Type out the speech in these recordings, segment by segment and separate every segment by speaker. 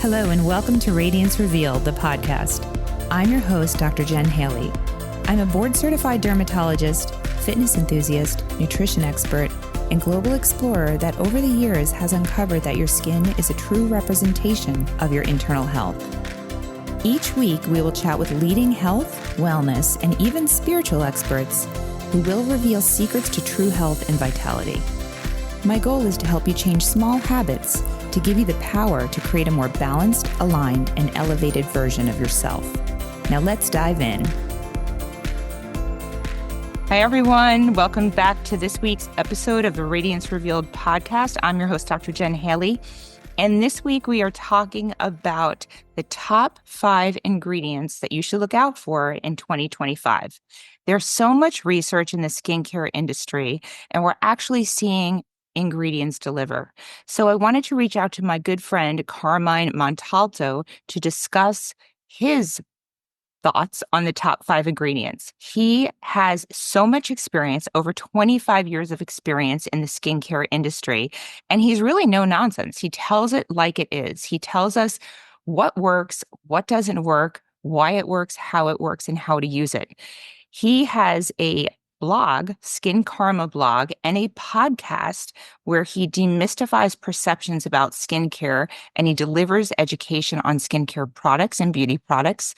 Speaker 1: Hello and welcome to Radiance Revealed, the podcast. I'm your host, Dr. Jen Haley. I'm a board-certified dermatologist, fitness enthusiast, nutrition expert, and global explorer that over the years has uncovered that your skin is a true representation of your internal health. Each week, we will chat with leading health, wellness, and even spiritual experts who will reveal secrets to true health and vitality. My goal is to help you change small habits to give you the power to create a more balanced, aligned, and elevated version of yourself. Now let's dive in. Hi, everyone. Welcome back to this week's episode of the Radiance Revealed podcast. I'm your host, Dr. Jen Haley. And this week we are talking about the top 5 ingredients that you should look out for in 2025. There's so much research in the skincare industry, and we're actually seeing ingredients deliver. So I wanted to reach out to my good friend, Carmine Montalto, to discuss his thoughts on the top 5 ingredients. He has so much experience, over 25 years of experience in the skincare industry, and he's really no nonsense. He tells it like it is. He tells us what works, what doesn't work, why it works, and how to use it. He has a blog, Skin Karma blog, and a podcast where he demystifies perceptions about skincare, and he delivers education on skincare products and beauty products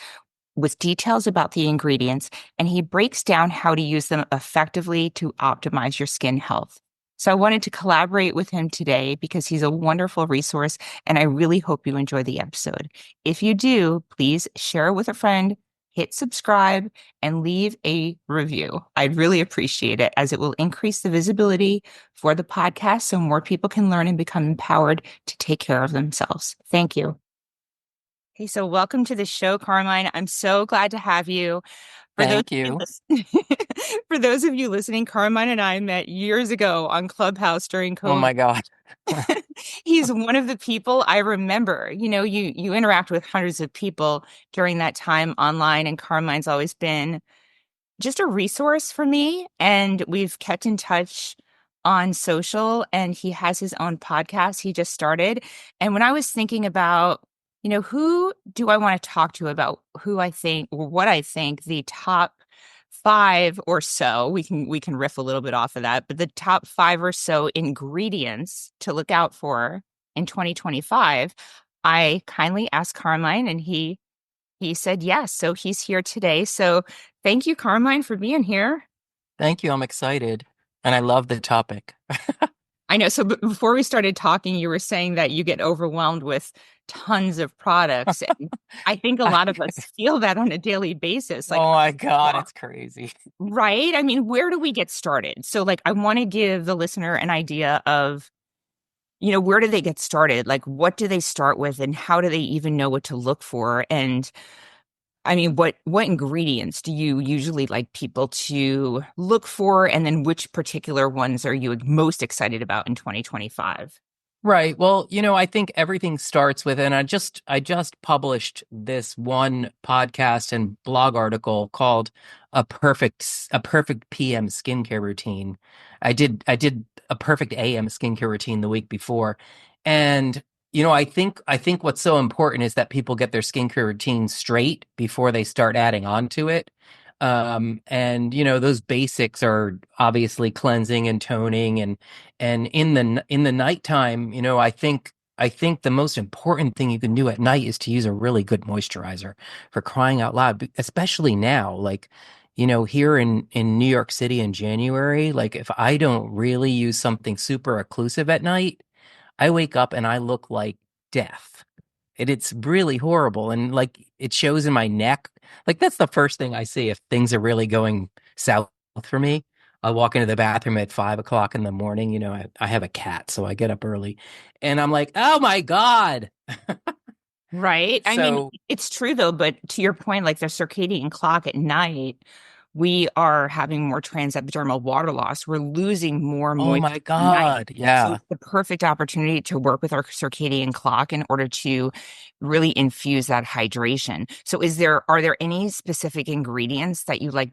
Speaker 1: with details about the ingredients, and he breaks down how to use them effectively to optimize your skin health. So I wanted to collaborate with him today because he's a wonderful resource, and I really hope you enjoy the episode. If you do, please share it with a friend, hit subscribe, and leave a review. I'd really appreciate it, as it will increase the visibility for the podcast so more people can learn and become empowered to take care of themselves. Thank you. Hey, so welcome to the show, Carmine. I'm so glad to have you.
Speaker 2: Thank you.
Speaker 1: For those of you listening, Carmine and I met years ago on Clubhouse during COVID.
Speaker 2: Oh my God.
Speaker 1: He's one of the people I remember. You know, you interact with hundreds of people during that time online, and Carmine's always been just a resource for me. And we've kept in touch on social, and he has his own podcast he just started. And when I was thinking about, you know, who do I want to talk to about who I think, or what I think the top 5 or so, we can riff a little bit off of that, but the top 5 or so ingredients to look out for in 2025, I kindly asked Carmine, and he said yes. So he's here today. So thank you, Carmine, for being here.
Speaker 2: Thank you. I'm excited. And I love the topic.
Speaker 1: I know. So before we started talking, you were saying that you get overwhelmed with tons of products. And I think a lot of us feel that on a daily basis. Like,
Speaker 2: oh my God, it's crazy.
Speaker 1: Right? I mean, where do we get started? So like, I want to give the listener an idea of, you know, where do they get started? Like, what do they start with, and how do they even know what to look for? And I mean, what ingredients do you usually like people to look for? And then which particular ones are you most excited about in 2025?
Speaker 2: Right. Well, you know, I think everything starts with, and I just published this one podcast and blog article called a perfect PM skincare routine. I did a perfect AM skincare routine the week before. And you know, I think what's so important is that people get their skincare routine straight before they start adding on to it. And you know, those basics are obviously cleansing and toning, and in the nighttime, you know, I think the most important thing you can do at night is to use a really good moisturizer, for crying out loud, especially now. Like, you know, here in New York City in January, like if I don't really use something super occlusive at night, I wake up and I look like death. It's really horrible. And like, it shows in my neck. Like, that's the first thing I see if things are really going south for me. I walk into the bathroom at 5 o'clock in the morning. You know, I have a cat, so I get up early, and I'm like, oh my God.
Speaker 1: Right. I mean, it's true though, but to your point, like the circadian clock at night, we are having more transepidermal water loss. We're losing more moisture.
Speaker 2: Oh my God. Yeah.
Speaker 1: So it's the perfect opportunity to work with our circadian clock in order to really infuse that hydration. So are there any specific ingredients that you like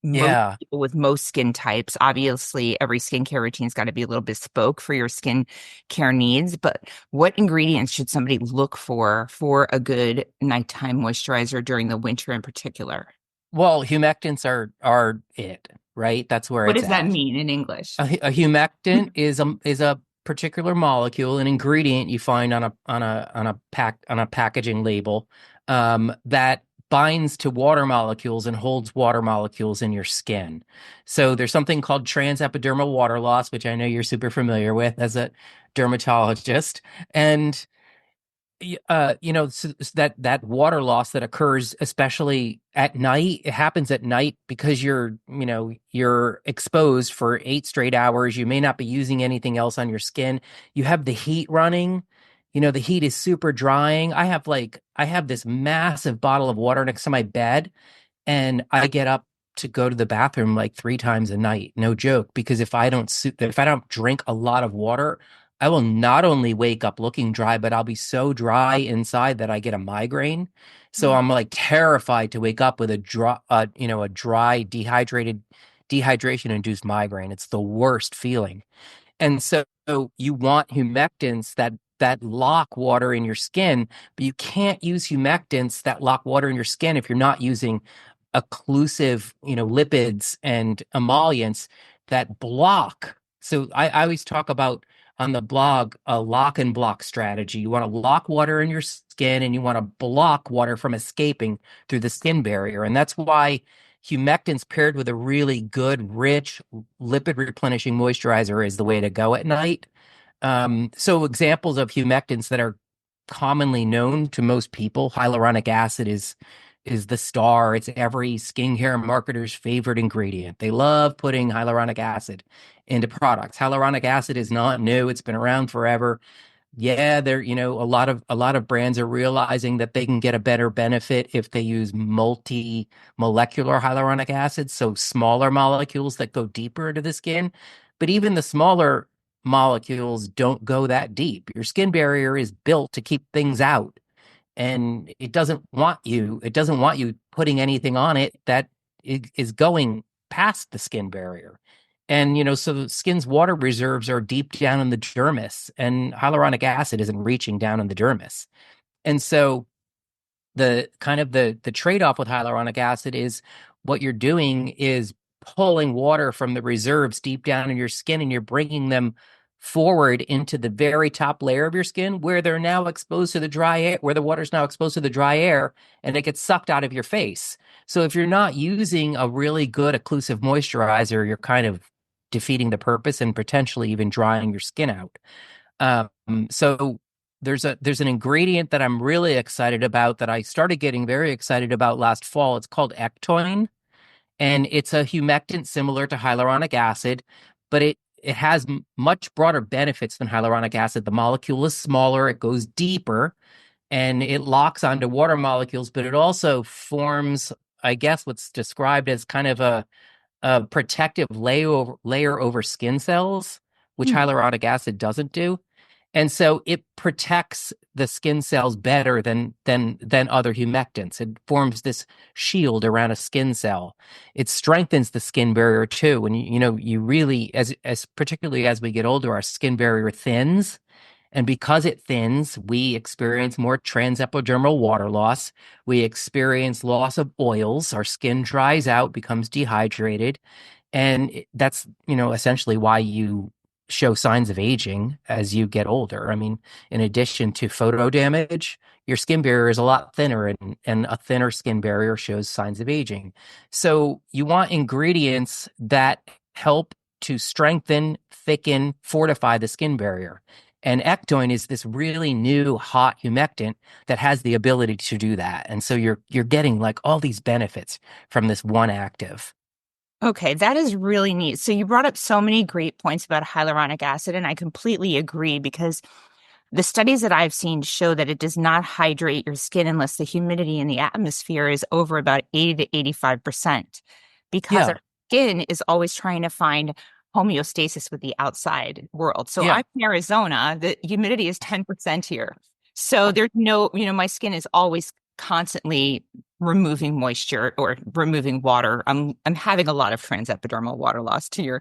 Speaker 1: most
Speaker 2: Yeah.
Speaker 1: people with most skin types. Obviously, every skincare routine's got to be a little bespoke for your skin care needs. But what ingredients should somebody look for a good nighttime moisturizer during the winter in particular?
Speaker 2: Well, humectants are it, right? That's where
Speaker 1: What
Speaker 2: it's
Speaker 1: does that
Speaker 2: at.
Speaker 1: mean in English?
Speaker 2: A humectant is a particular molecule, an ingredient you find on a packaging label, that binds to water molecules and holds water molecules in your skin. So there's something called transepidermal water loss, which I know you're super familiar with as a dermatologist, and that water loss that occurs especially at night. It happens at night because you're exposed for 8 straight hours. You may not be using anything else on your skin. You have the heat running. The heat is super drying. I have this massive bottle of water next to my bed, and I get up to go to the bathroom like 3 times a night. No joke, because if I don't drink a lot of water, I will not only wake up looking dry, but I'll be so dry inside that I get a migraine. So I'm like terrified to wake up with a dry, dehydration induced migraine. It's the worst feeling. And so you want humectants that lock water in your skin, but you can't use humectants that lock water in your skin if you're not using occlusive, lipids and emollients that block. So I always talk about on the blog a lock and block strategy. You want to lock water in your skin and you want to block water from escaping through the skin barrier. And that's why humectants paired with a really good, rich, lipid replenishing moisturizer is the way to go at night. So examples of humectants that are commonly known to most people, hyaluronic acid is the star. It's every skincare marketer's favorite ingredient. They love putting hyaluronic acid into products. Hyaluronic acid is not new. It's been around forever. Yeah, a lot of brands are realizing that they can get a better benefit if they use multi-molecular hyaluronic acid, so smaller molecules that go deeper into the skin. But even the smaller molecules don't go that deep. Your skin barrier is built to keep things out, and it doesn't want you putting anything on it that is going past the skin barrier. And so the skin's water reserves are deep down in the dermis, and hyaluronic acid isn't reaching down in the dermis. And so the trade-off with hyaluronic acid is what you're doing is pulling water from the reserves deep down in your skin, and you're bringing them forward into the very top layer of your skin where they're now exposed to the dry air, where the water's now exposed to the dry air, and it gets sucked out of your face. So if you're not using a really good occlusive moisturizer, you're kind of defeating the purpose and potentially even drying your skin out. So there's an ingredient that I'm really excited about that I started getting very excited about last fall. It's called ectoin, and it's a humectant similar to hyaluronic acid, but it has much broader benefits than hyaluronic acid. The molecule is smaller, it goes deeper, and it locks onto water molecules, but it also forms, I guess, what's described as kind of a protective layer over skin cells, which
Speaker 1: Hmm.
Speaker 2: hyaluronic acid doesn't do. And so it protects the skin cells better than other humectants. It forms this shield around a skin cell. It strengthens the skin barrier too. And you really, as particularly as we get older, our skin barrier thins. And because it thins, we experience more transepidermal water loss. We experience loss of oils. Our skin dries out, becomes dehydrated. And that's, essentially why you show signs of aging as you get older. I mean, in addition to photo damage, your skin barrier is a lot thinner, and a thinner skin barrier shows signs of aging. So you want ingredients that help to strengthen, thicken, fortify the skin barrier. And ectoin is this really new hot humectant that has the ability to do that. And so you're getting like all these benefits from this one active.
Speaker 1: Okay, that is really neat. So you brought up so many great points about hyaluronic acid, and I completely agree because the studies that I've seen show that it does not hydrate your skin unless the humidity in the atmosphere is over about 80 to 85%, because our
Speaker 2: Yeah,
Speaker 1: skin is always trying to find homeostasis with the outside world. So
Speaker 2: yeah.
Speaker 1: I'm in Arizona, the humidity is 10% here. So there's no, my skin is always constantly removing moisture or removing water. I'm having a lot of transepidermal water loss to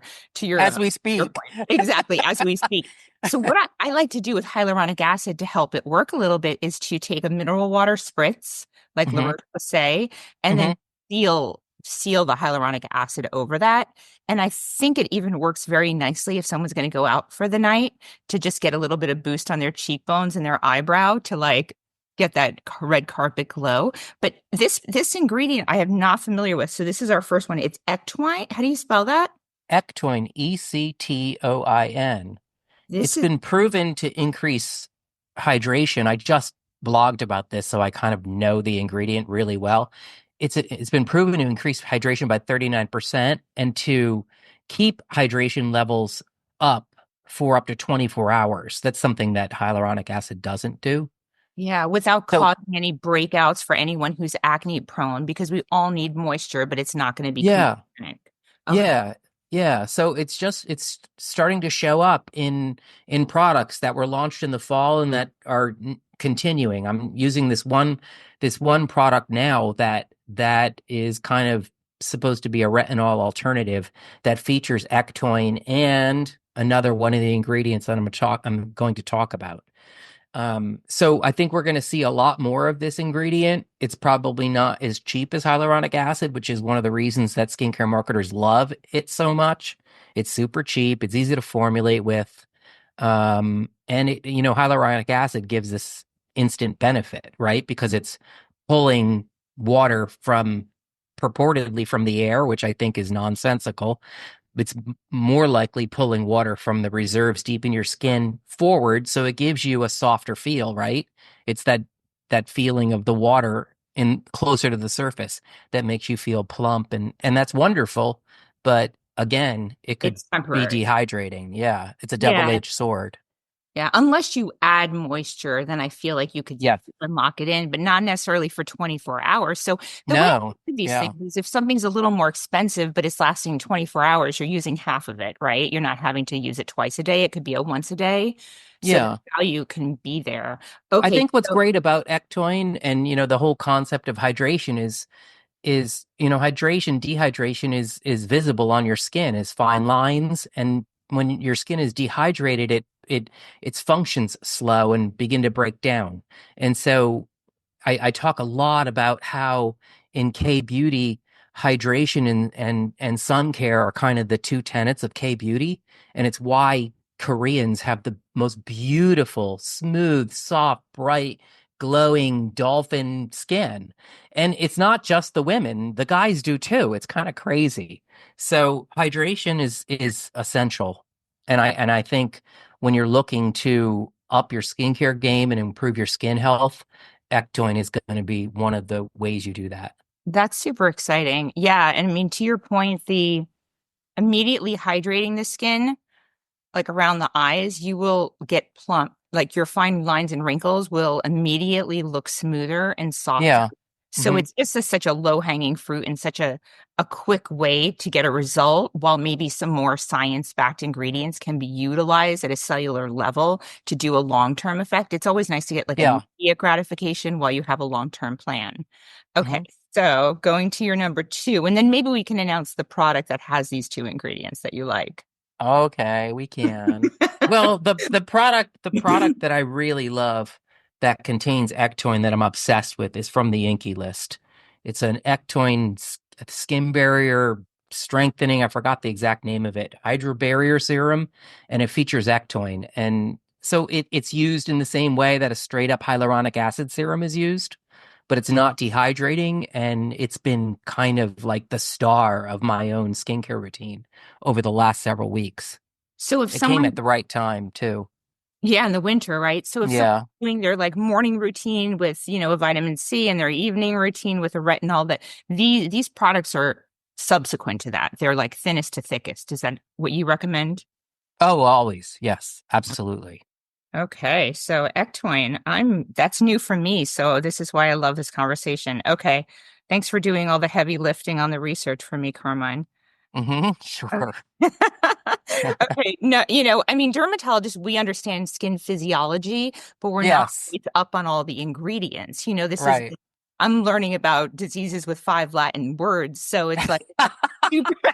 Speaker 2: As we
Speaker 1: your
Speaker 2: speak.
Speaker 1: point. Exactly, as we speak. So what I like to do with hyaluronic acid to help it work a little bit is to take a mineral water spritz, like
Speaker 2: Hmm.
Speaker 1: Loretta would say, and then
Speaker 2: Hmm.
Speaker 1: seal the hyaluronic acid over that. And I think it even works very nicely if someone's going to go out for the night to just get a little bit of boost on their cheekbones and their eyebrow to like get that red carpet glow. But this ingredient I am not familiar with. So this is our first one. It's ectoin. How do you spell that?
Speaker 2: Ectoin, Ectoin.
Speaker 1: This
Speaker 2: It's
Speaker 1: is
Speaker 2: been proven to increase hydration. I just blogged about this, so I kind of know the ingredient really well. It's been proven to increase hydration by 39% and to keep hydration levels up for up to 24 hours. That's something that hyaluronic acid doesn't do.
Speaker 1: yeah, without
Speaker 2: So,
Speaker 1: causing any breakouts for anyone who's acne prone because we all need moisture, but it's not going to be
Speaker 2: yeah,
Speaker 1: comedogenic. Okay.
Speaker 2: yeah, yeah. So it's starting to show up in products that were launched in the fall and that are continuing. I'm using this one product now that is kind of supposed to be a retinol alternative that features ectoin and another one of the ingredients that I'm going to talk about. So I think we're going to see a lot more of this ingredient. It's probably not as cheap as hyaluronic acid, which is one of the reasons that skincare marketers love it so much. It's super cheap. It's easy to formulate with. And hyaluronic acid gives this instant benefit, right? Because it's pulling water from purportedly from the air, which I think is nonsensical. It's more likely pulling water from the reserves deep in your skin forward, so it gives you a softer feel, right? It's that feeling of the water in closer to the surface that makes you feel plump, and that's wonderful. But again, it could
Speaker 1: It's
Speaker 2: be
Speaker 1: temporary.
Speaker 2: dehydrating. Yeah, it's a
Speaker 1: Yeah.
Speaker 2: double-edged sword.
Speaker 1: Yeah, unless you add moisture, then I feel like you could
Speaker 2: Yeah.
Speaker 1: lock it in, but not necessarily for 24 hours. So the way I
Speaker 2: No.
Speaker 1: do these
Speaker 2: Yeah.
Speaker 1: things is if something's a little more expensive, but it's lasting 24 hours, you're using half of it, right? You're not having to use it twice a day. It could be a once a day. So the
Speaker 2: Yeah.
Speaker 1: value can be there.
Speaker 2: I
Speaker 1: Okay,
Speaker 2: think what's
Speaker 1: so
Speaker 2: great about ectoin and the whole concept of hydration is hydration dehydration is visible on your skin as fine lines, and when your skin is dehydrated its functions slow and begin to break down. And so I talk a lot about how in K beauty, hydration and sun care are kind of the two tenets of K beauty, and it's why Koreans have the most beautiful, smooth, soft, bright, glowing dolphin skin. And it's not just the women, the guys do too. It's kind of crazy. So hydration is essential. And I think when you're looking to up your skincare game and improve your skin health, ectoin is going to be one of the ways you do that.
Speaker 1: that's super exciting. Yeah, and I mean to your point, the immediately hydrating the skin like around the eyes, you will get plump. Like your fine lines and wrinkles will immediately look smoother and softer.
Speaker 2: Yeah.
Speaker 1: So
Speaker 2: Hmm.
Speaker 1: it's just such a low hanging fruit and such a quick way to get a result while maybe some more science backed ingredients can be utilized at a cellular level to do a long term effect. It's always nice to get like
Speaker 2: Yeah.
Speaker 1: immediate gratification while you have a long term plan. Okay.
Speaker 2: Hmm.
Speaker 1: So going to your number two, and then maybe we can announce the product that has these two ingredients that you like.
Speaker 2: Okay, we can. Well, the product that I really love that contains ectoin that I'm obsessed with is from the Inky list. It's an ectoin skin barrier strengthening. I forgot the exact name of it. Hydro barrier serum, and it features ectoin. And so it's used in the same way that a straight up hyaluronic acid serum is used, but it's not dehydrating, and it's been kind of like the star of my own skincare routine over the last several weeks.
Speaker 1: So if
Speaker 2: It came at
Speaker 1: someone,
Speaker 2: the right time too.
Speaker 1: yeah, in the winter, right? So if someone's
Speaker 2: Yeah.
Speaker 1: doing their like morning routine with, a vitamin C and their evening routine with a retinol, that these products are subsequent to that. They're like thinnest to thickest. Is that what you recommend?
Speaker 2: Oh, always. Yes, absolutely.
Speaker 1: Okay, so ectoin, that's new for me. So this is why I love this conversation. Okay. Thanks for doing all the heavy lifting on the research for me, Carmine.
Speaker 2: Hmm.
Speaker 1: Okay.
Speaker 2: Sure.
Speaker 1: Okay. No, I mean, dermatologists, we understand skin physiology, but we're not
Speaker 2: Yes.
Speaker 1: always up on all the ingredients. This is
Speaker 2: Right.
Speaker 1: I'm learning about diseases with 5 Latin words. So it's like super,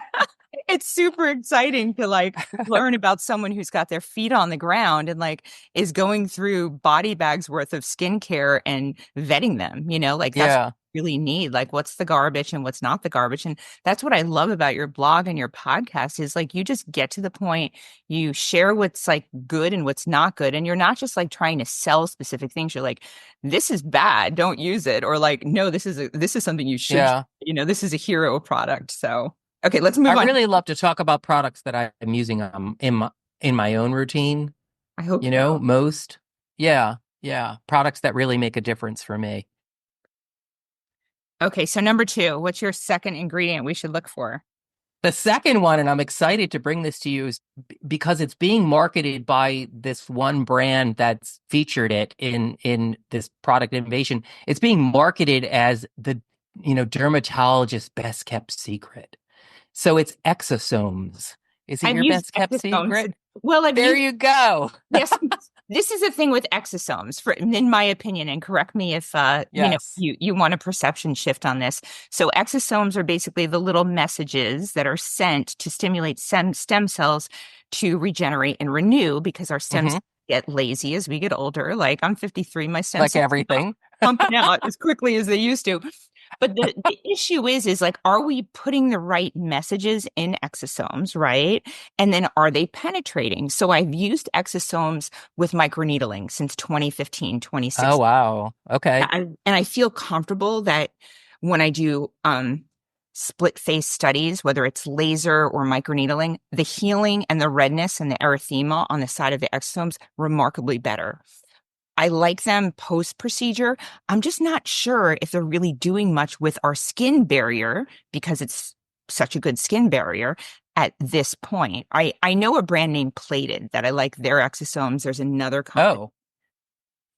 Speaker 1: it's super exciting to like learn about someone who's got their feet on the ground and like is going through body bags worth of skincare and vetting them, like that's
Speaker 2: Yeah.
Speaker 1: really need, like what's the garbage and what's not the garbage. And that's what I love about your blog and your podcast is like you just get to the point, you share what's like good and what's not good. And you're not just like trying to sell specific things. You're like, this is bad, don't use it. Or like, no, this is something you should,
Speaker 2: Yeah.
Speaker 1: this is a hero product. So okay, let's move
Speaker 2: I
Speaker 1: on.
Speaker 2: really love to talk about products that I'm using in my own routine,
Speaker 1: I hope so.
Speaker 2: most. Yeah. Yeah. Products that really make a difference for me.
Speaker 1: Okay, so number two, what's your second ingredient we should look for?
Speaker 2: The second one, and I'm excited to bring this to you, is because it's being marketed by this one brand that's featured it in this product innovation. It's being marketed as the dermatologist's best kept secret. So it's exosomes. Is it
Speaker 1: I've
Speaker 2: your
Speaker 1: used
Speaker 2: best kept
Speaker 1: exosomes.
Speaker 2: secret?
Speaker 1: Well, I've
Speaker 2: There
Speaker 1: used
Speaker 2: you go.
Speaker 1: yes. This is the thing with exosomes, in my opinion, and correct me if
Speaker 2: Yes.
Speaker 1: you want a perception shift on this. So exosomes are basically the little messages that are sent to stimulate stem cells to regenerate and renew because our stem
Speaker 2: Hmm.
Speaker 1: cells get lazy as we get older. Like I'm 53, my stem
Speaker 2: Like
Speaker 1: cells are not
Speaker 2: everything.
Speaker 1: pumping out as quickly as they used to. But the issue is like, are we putting the right messages in exosomes, right? And then are they penetrating? So I've used exosomes with microneedling since 2015,
Speaker 2: Oh
Speaker 1: 2016.
Speaker 2: wow. Okay.
Speaker 1: And I feel comfortable that when I do split face studies, whether it's laser or microneedling, the healing and the redness and the erythema on the side of the exosomes remarkably better. I like them post procedure. I'm just not sure if they're really doing much with our skin barrier because it's such a good skin barrier at this point. I know a brand name Plated that I like their exosomes. There's another company,
Speaker 2: Oh,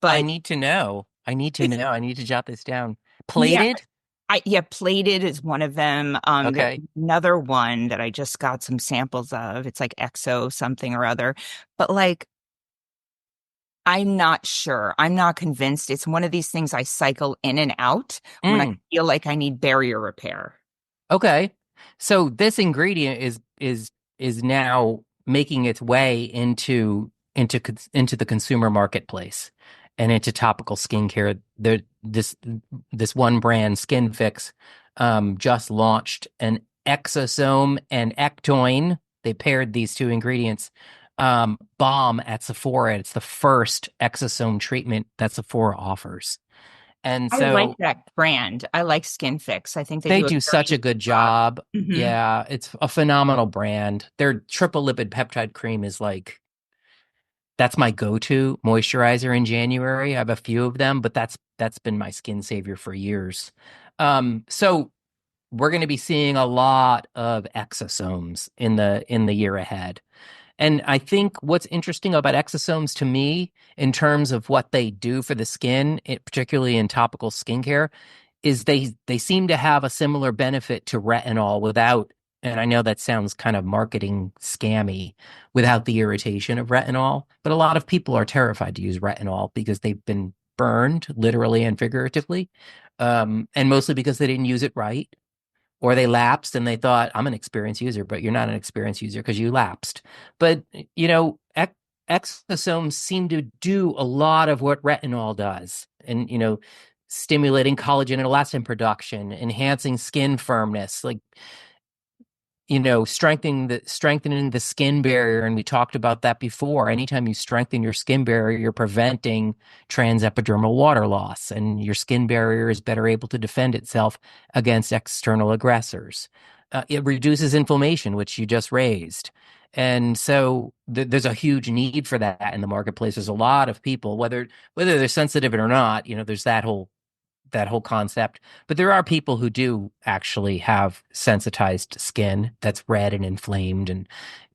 Speaker 2: I
Speaker 1: but
Speaker 2: need to know. I need to
Speaker 1: it's
Speaker 2: know. I need to jot this down.
Speaker 1: yeah,
Speaker 2: Plated?
Speaker 1: yeah, Plated is one of them. There's
Speaker 2: Okay.
Speaker 1: another one that I just got some samples of. It's like Exo something or other, but like I'm not sure. I'm not convinced. It's one of these things I cycle in and out when I
Speaker 2: Mm,
Speaker 1: feel like I need barrier repair.
Speaker 2: okay. So this ingredient is now making its way into the consumer marketplace and into topical skincare. This one brand, Skin Fix, just launched an exosome and ectoin. They paired these two ingredients. Balm at Sephora. It's the first exosome treatment that Sephora offers. And
Speaker 1: I like
Speaker 2: so
Speaker 1: that brand. I like Skin Fix. I think they
Speaker 2: they
Speaker 1: do a
Speaker 2: do
Speaker 1: very
Speaker 2: such a
Speaker 1: good
Speaker 2: good
Speaker 1: job.
Speaker 2: job.
Speaker 1: Hmm.
Speaker 2: Yeah, it's a phenomenal brand. Their triple lipid peptide cream is like that's my go-to moisturizer in January. I have a few of them, but that's been my skin savior for years. So we're going to be seeing a lot of exosomes in the year ahead. And I think what's interesting about exosomes to me, in terms of what they do for the skin, particularly in topical skincare, is they seem to have a similar benefit to retinol without, and I know that sounds kind of marketing scammy, without the irritation of retinol. But a lot of people are terrified to use retinol because they've been burned literally and figuratively, and mostly because they didn't use it right or they lapsed and they thought I'm an experienced user, but you're not an experienced user because you lapsed. But exosomes seem to do a lot of what retinol does, and stimulating collagen and elastin production, enhancing skin firmness, like strengthening the skin barrier. And we talked about that before. Anytime you strengthen your skin barrier, you're preventing transepidermal water loss, and your skin barrier is better able to defend itself against external aggressors. It reduces inflammation, which you just raised. And so there's a huge need for that in the marketplace. There's a lot of people, whether they're sensitive or not, there's that whole concept. But there are people who do actually have sensitized skin that's red and inflamed. And,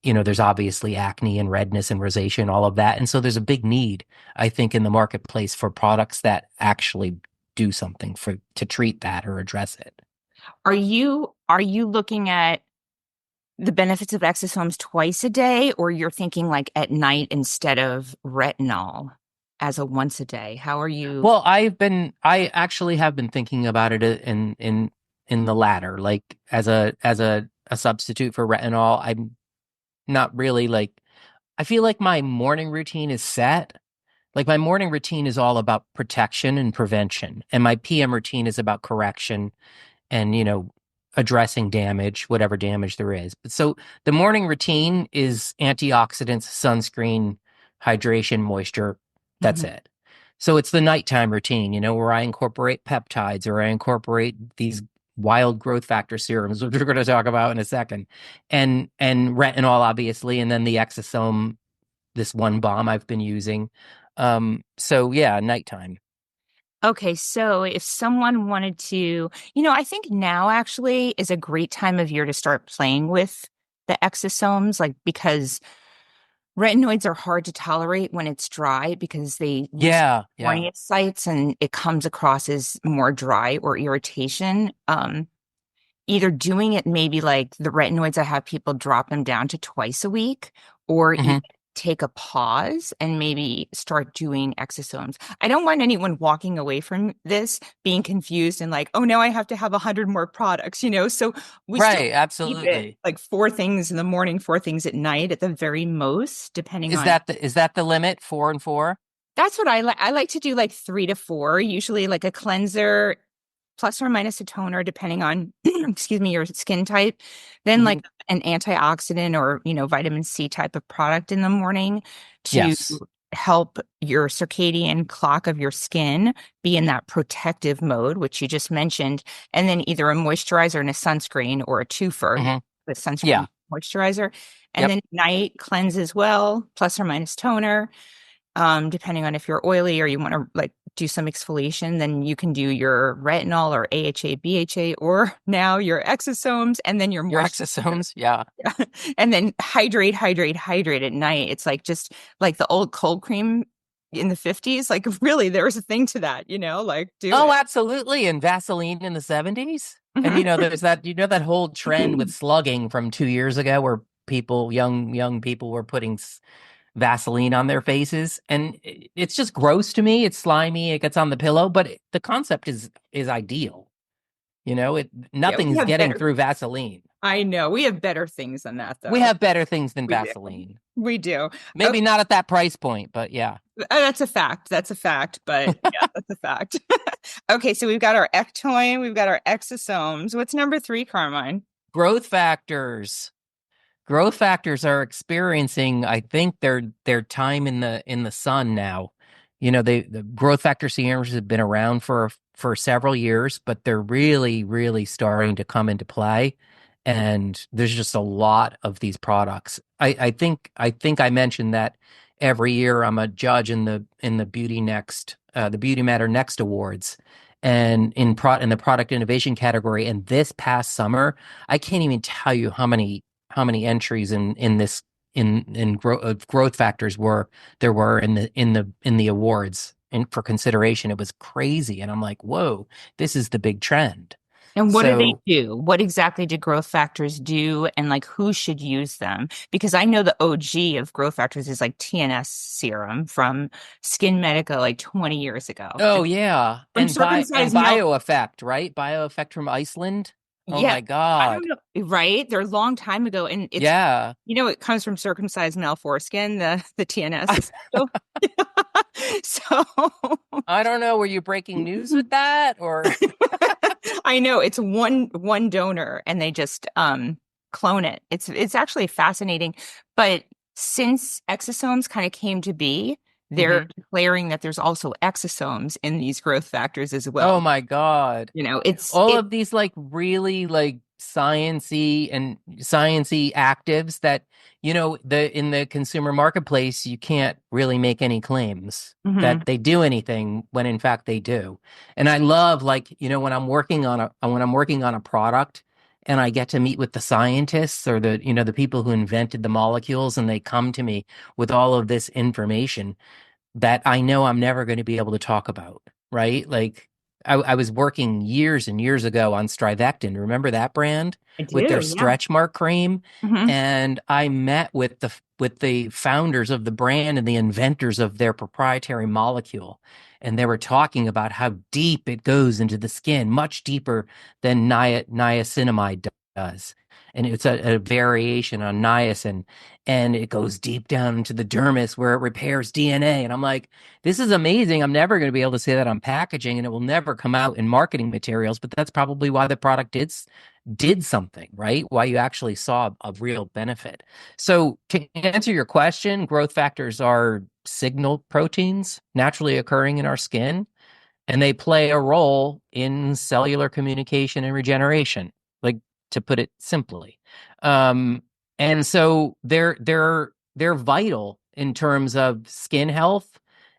Speaker 2: there's obviously acne and redness and rosacea and all of that. And so there's a big need, I think, in the marketplace for products that actually do something to treat that or address it.
Speaker 1: Are you looking at the benefits of exosomes twice a day, or you're thinking like at night instead of retinol? as a once a day? How are you?
Speaker 2: Well, I actually have been thinking about it in the latter, like as a substitute for retinol. I'm not really like, I feel like my morning routine is set. Like my morning routine is all about protection and prevention, and my PM routine is about correction and, addressing damage, whatever damage there is. But so the morning routine is antioxidants, sunscreen, hydration, moisture. That's
Speaker 1: Mhm.
Speaker 2: it. So it's the nighttime routine, where I incorporate peptides or I incorporate these wild growth factor serums, which we're going to talk about in a second, and retinol, obviously, and then the exosome, this one balm I've been using. So yeah, nighttime.
Speaker 1: Okay, so if someone wanted to, I think now actually is a great time of year to start playing with the exosomes, like because retinoids are hard to tolerate when it's dry because they loosen
Speaker 2: Yeah, yeah.
Speaker 1: cornea sites and it comes across as more dry or irritation. Either doing it maybe like the retinoids, I have people drop them down to twice a week, or even
Speaker 2: Hmm.
Speaker 1: take a pause and maybe start doing exosomes. I don't want anyone walking away from this being confused and like, oh, now I have to have 100 more products, So we still
Speaker 2: Right,
Speaker 1: keep it
Speaker 2: absolutely.
Speaker 1: like four things in the morning, four things at night at the very most, depending
Speaker 2: Is
Speaker 1: on.
Speaker 2: that the limit? 4 and 4?
Speaker 1: That's what I like. I like to do like three to four, usually like a cleanser plus or minus a toner, depending on, excuse me, your skin type. Then
Speaker 2: Hmm.
Speaker 1: like an antioxidant or, vitamin C type of product in the morning to
Speaker 2: Yes.
Speaker 1: help your circadian clock of your skin be in that protective mode, which you just mentioned. And then either a moisturizer and a sunscreen or a twofer,
Speaker 2: Hmm.
Speaker 1: the sunscreen
Speaker 2: Yeah.
Speaker 1: moisturizer. And
Speaker 2: Yep.
Speaker 1: then night cleanse as well, plus or minus toner, depending on if you're oily or you want to like do some exfoliation, then you can do your retinol or AHA, BHA, or now your exosomes and then your
Speaker 2: Your
Speaker 1: moisturizer.
Speaker 2: exosomes. Yeah.
Speaker 1: And then hydrate, hydrate, hydrate at night. It's like just like the old cold cream in the 50s. Like, really, there was a thing to that, like do
Speaker 2: Oh,
Speaker 1: it.
Speaker 2: absolutely. And Vaseline in the 70s. And
Speaker 1: Mhm.
Speaker 2: there's that whole trend with slugging from 2 years ago where young people were putting Vaseline on their faces. And it's just gross to me. It's slimy. It gets on the pillow, but the concept is ideal.
Speaker 1: Yeah, we
Speaker 2: Nothing's
Speaker 1: have
Speaker 2: getting
Speaker 1: better.
Speaker 2: through Vaseline.
Speaker 1: I know we have better things than that,
Speaker 2: We
Speaker 1: though.
Speaker 2: have better things than
Speaker 1: We do.
Speaker 2: Vaseline.
Speaker 1: We do.
Speaker 2: Maybe not at that price point, but yeah.
Speaker 1: That's a fact. That's a fact. But yeah, that's a fact. Okay, so we've got our ectoin, we've got our exosomes. What's number three, Carmine?
Speaker 2: Growth factors. Growth factors are experiencing, I think, their time in the sun now. The growth factor serums have been around for several years, but they're really, really starting to come into play. And there's just a lot of these products. I think I mentioned that every year I'm a judge in the Beauty Matter Next Awards, and in the product innovation category. And this past summer, I can't even tell you how many entries in this in growth factors there were in the awards and for consideration. It was crazy, and I'm like, whoa, this is the big trend.
Speaker 1: And what do they
Speaker 2: So,
Speaker 1: do? What exactly do growth factors do? And like who should use them? Because I know the OG of growth factors is like TNS serum from Skin Medica like 20 years ago.
Speaker 2: oh yeah,
Speaker 1: From
Speaker 2: and
Speaker 1: circumcised male.
Speaker 2: BioEffect, right? BioEffect from Iceland. Oh
Speaker 1: Yeah,
Speaker 2: my
Speaker 1: I don't
Speaker 2: God.
Speaker 1: know, right? They're a long time ago, and
Speaker 2: Yeah.
Speaker 1: it comes from circumcised male foreskin, the TNS essential. So
Speaker 2: I don't know. Were you breaking news with that or?
Speaker 1: I know it's one donor, and they just clone it. It's actually fascinating, but since exosomes kind of came to be, they're
Speaker 2: Mhm.
Speaker 1: declaring that there's also exosomes in these growth factors as
Speaker 2: Oh
Speaker 1: well.
Speaker 2: my God.
Speaker 1: It's
Speaker 2: All
Speaker 1: it.
Speaker 2: of these like really like sciencey actives that the in the consumer marketplace you can't really make any claims
Speaker 1: Mhm.
Speaker 2: that they do anything when in fact they do. And I love, like, when I'm working on a product and I get to meet with the scientists or the people who invented the molecules, and they come to me with all of this information that I know I'm never going to be able to talk about, right? Like, I was working years and years ago on Strivectin. Remember that brand
Speaker 1: I
Speaker 2: with their
Speaker 1: do, yeah.
Speaker 2: stretch mark cream?
Speaker 1: Hmm.
Speaker 2: And I met with the founders of the brand and the inventors of their proprietary molecule. And they were talking about how deep it goes into the skin, much deeper than niacinamide does. And it's a variation on niacin, and it goes deep down into the dermis where it repairs DNA. And I'm like, this is amazing. I'm never going to be able to say that on packaging, and it will never come out in marketing materials, but that's probably why the product did something, right? Why you actually saw a real benefit. So to answer your question, growth factors are signal proteins naturally occurring in our skin, and they play a role in cellular communication and regeneration, like to put it simply. Um, and so they're vital in terms of skin health